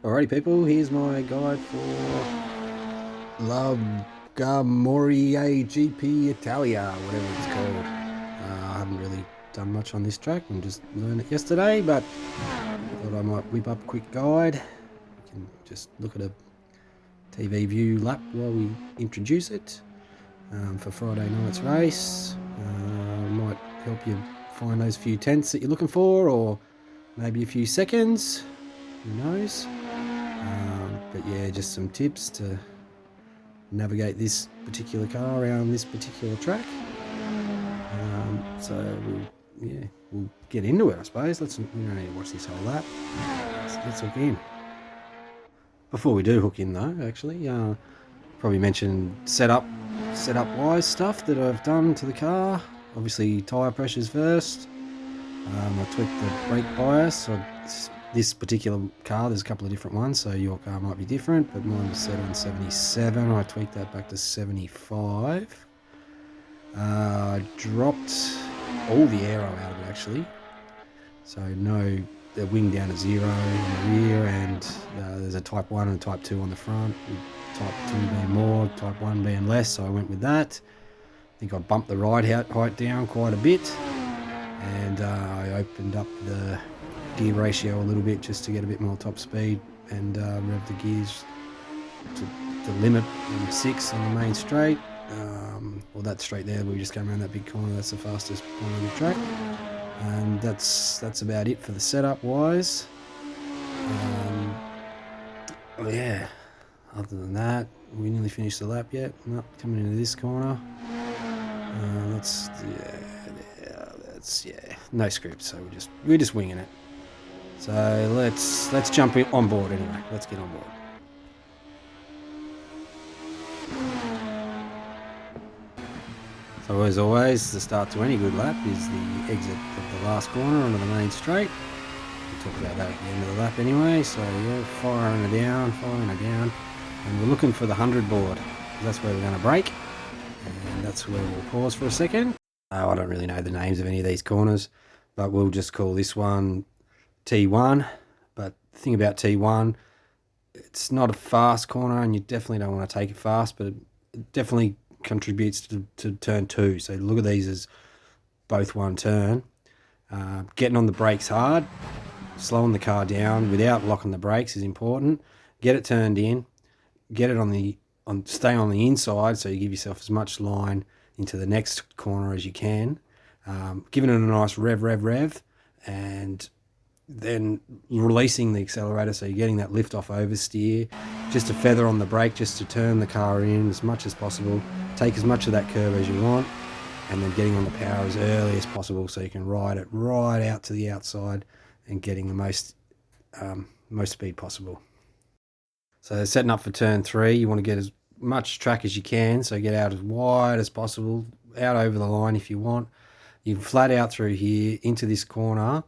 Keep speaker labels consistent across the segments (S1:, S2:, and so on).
S1: Alrighty people, here's my guide for Maggiore GP Italia, whatever it's called. I haven't really done much on this track, I just learned it yesterday, but thought I might whip up a quick guide. We can just look at a TV view lap while we introduce it for Friday night's race. Might help you find those few tenths that you're looking for, or maybe a few seconds, who knows. But yeah, just some tips to navigate this particular car around this particular track. So we'll get into it, I suppose. We don't need to watch this whole lap. Let's hook in. Before we do hook in though, actually, probably mention setup wise stuff that I've done to the car. Obviously tyre pressures first. I tweaked the brake bias. This particular car, there's a couple of different ones, so your car might be different, but mine was set on 77. I tweaked that back to 75. I dropped all the aero out of it actually, so the wing down to 0 in the rear, and there's a type 1 and a type 2 on the front, with type 2 being more, type 1 being less, so I went with that. I think I bumped the ride height down quite a bit, and I opened up the gear ratio a little bit just to get a bit more top speed, and rev the gears to the limit in 6 on the main straight. Well, that straight there, we just came around that big corner, that's the fastest point on the track, and that's about it for the setup wise. Yeah, other than that, we nearly finished the lap yet. Not coming into this corner. That's no script, so we're just winging it. So let's jump on board anyway. Let's get on board. So as always, the start to any good lap is the exit of the last corner onto the main straight. We'll talk about that at the end of the lap anyway. So yeah, firing it down, and we're looking for the 100 board. That's where we're going to brake, and that's where we'll pause for a second. I don't really know the names of any of these corners, but we'll just call this one T1. But the thing about T1, it's not a fast corner, and you definitely don't want to take it fast, but it definitely contributes to turn 2. So look at these as both one turn. Getting on the brakes hard, slowing the car down without locking the brakes is important. Get it turned in, get it stay on the inside, so you give yourself as much line into the next corner as you can. Giving it a nice rev, and then releasing the accelerator, so you're getting that lift off oversteer, just a feather on the brake, just to turn the car in as much as possible, take as much of that curve as you want, and then getting on the power as early as possible so you can ride it right out to the outside and getting the most speed possible. So setting up for turn 3, you want to get as much track as you can, so get out as wide as possible, out over the line if you want. You flat out through here into this corner,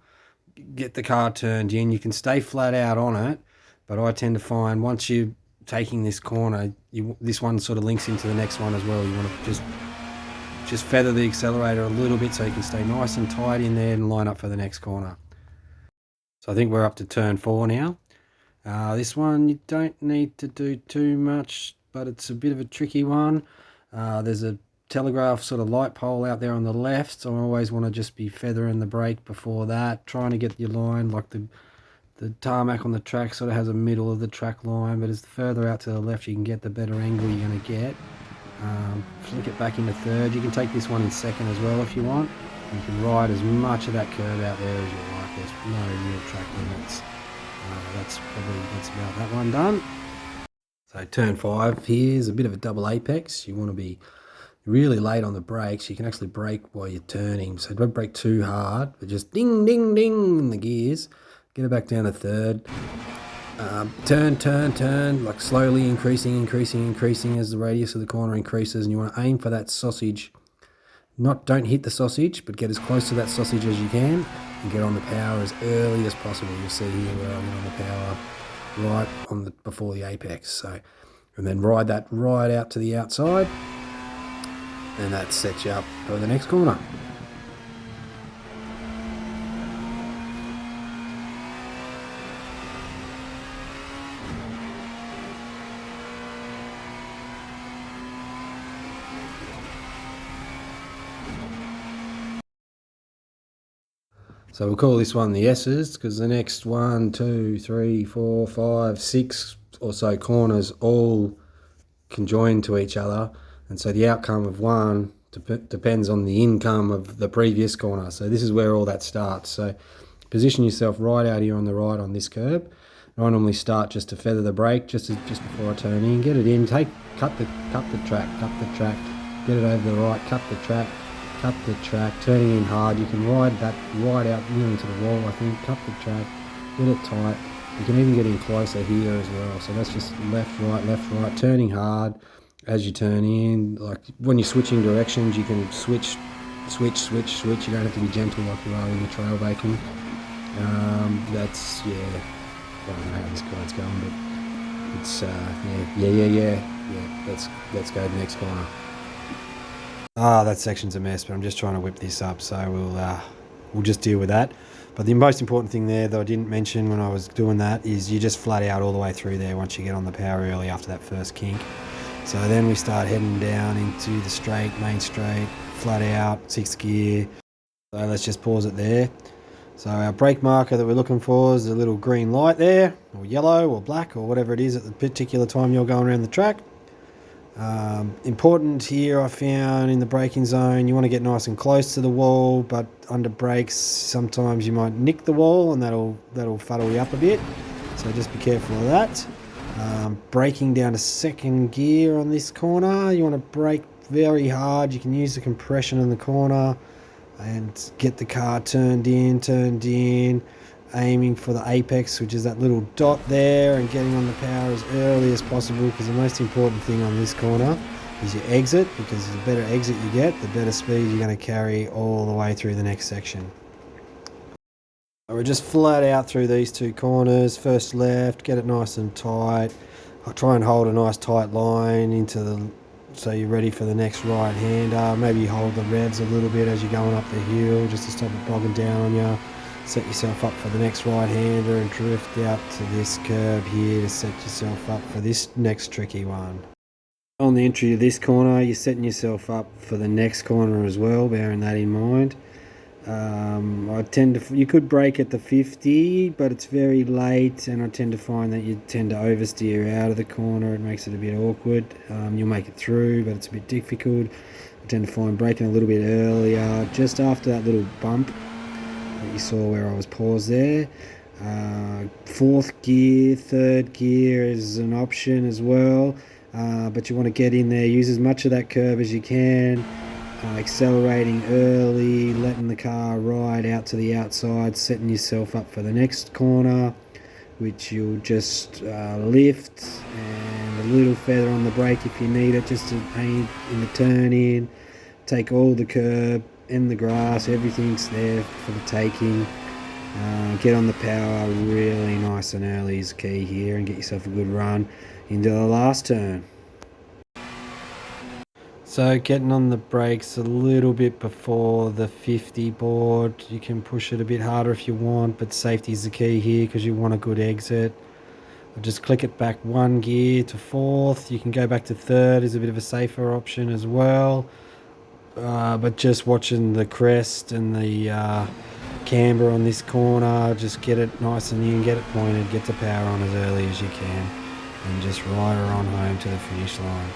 S1: get the car turned in. You can stay flat out on it, but I tend to find once you're taking this corner, this one sort of links into the next one as well. You want to just feather the accelerator a little bit so you can stay nice and tight in there and line up for the next corner. So I think we're up to turn 4 now. This one you don't need to do too much, but it's a bit of a tricky one. There's a telegraph sort of light pole out there on the left, so I always want to just be feathering the brake before that, trying to get your line. Like the tarmac on the track sort of has a middle of the track line, but as further out to the left you can get, the better angle you're going to get. Flick it back into 3rd. You can take this one in 2nd as well if you want. You can ride as much of that curve out there as you like. There's no real track limits. That's about that one done. So turn 5 here is a bit of a double apex. You want to be really late on the brakes. You can actually brake while you're turning, so don't brake too hard, but just ding ding ding in the gears. Get it back down to 3rd. Turn, like slowly increasing as the radius of the corner increases, and you want to aim for that sausage. Don't hit the sausage, but get as close to that sausage as you can, and get on the power as early as possible. You'll see here where I get on the power right before the apex. So, and then ride that right out to the outside, and that sets you up for the next corner. So we'll call this one the S's because the next 1, 2, 3, 4, 5, 6 or so corners all conjoin to each other, and so the outcome of one depends on the income of the previous corner. So this is where all that starts. So position yourself right out here on the right on this curb. I normally start just to feather the brake just before I turn in, get it in, cut the track, get it over the right, cut the track, turning in hard. You can ride that right out nearly to the wall, I think, cut the track, get it tight. You can even get in closer here as well. So that's just left, right, turning hard as you turn in. Like when you're switching directions, you can switch. You don't have to be gentle like you are in the trail baking. That's, yeah, I don't know how this guide's going, but it's, yeah, let's go to the next corner. That section's a mess, but I'm just trying to whip this up, so we'll just deal with that. But the most important thing there that I didn't mention when I was doing that is you just flat out all the way through there once you get on the power early after that first kink. So then we start heading down into the straight, main straight, flat out, 6th gear. So let's just pause it there. So our brake marker that we're looking for is a little green light there, or yellow or black or whatever it is at the particular time you're going around the track. Important here, I found, in the braking zone, you want to get nice and close to the wall, but under brakes sometimes you might nick the wall and that'll fuddle you up a bit, so just be careful of that. Braking down to 2nd gear on this corner, you want to brake very hard. You can use the compression in the corner and get the car turned in, aiming for the apex, which is that little dot there, and getting on the power as early as possible, because the most important thing on this corner is your exit, because the better exit you get, the better speed you're going to carry all the way through the next section. We're just flat out through these 2 corners. First left, get it nice and tight. I'll try and hold a nice tight line so you're ready for the next right hander. Maybe hold the revs a little bit as you're going up the hill just to stop it bogging down on you. Set yourself up for the next right hander and drift out to this curb here to set yourself up for this next tricky one. On the entry to this corner, you're setting yourself up for the next corner as well, bearing that in mind. You could brake at the 50, but it's very late, and I tend to find that you tend to oversteer out of the corner. It makes it a bit awkward. You'll make it through, but it's a bit difficult. I tend to find braking a little bit earlier, just after that little bump that you saw where I was paused there. 4th gear, 3rd gear is an option as well, but you want to get in there, use as much of that curb as you can. Accelerating early, letting the car ride out to the outside, setting yourself up for the next corner, which you'll just lift, and a little feather on the brake if you need it, just to aid in the turn in. Take all the curb and the grass, everything's there for the taking. Get on the power really nice and early is key here, and get yourself a good run into the last turn. So getting on the brakes a little bit before the 50 board. You can push it a bit harder if you want, but safety is the key here because you want a good exit. I'll just click it back 1 gear to 4th. You can go back to 3rd is a bit of a safer option as well. But just watching the crest and the camber on this corner, just get it nice and in, get it pointed, get the power on as early as you can, and just ride her on home to the finish line.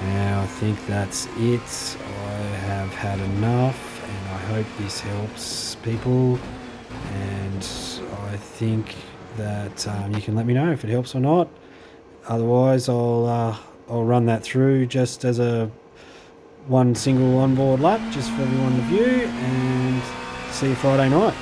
S1: Now I think that's it. I have had enough, and I hope this helps people, and I think that you can let me know if it helps or not. Otherwise I'll run that through just as one single onboard lap just for everyone to view, and see you Friday night.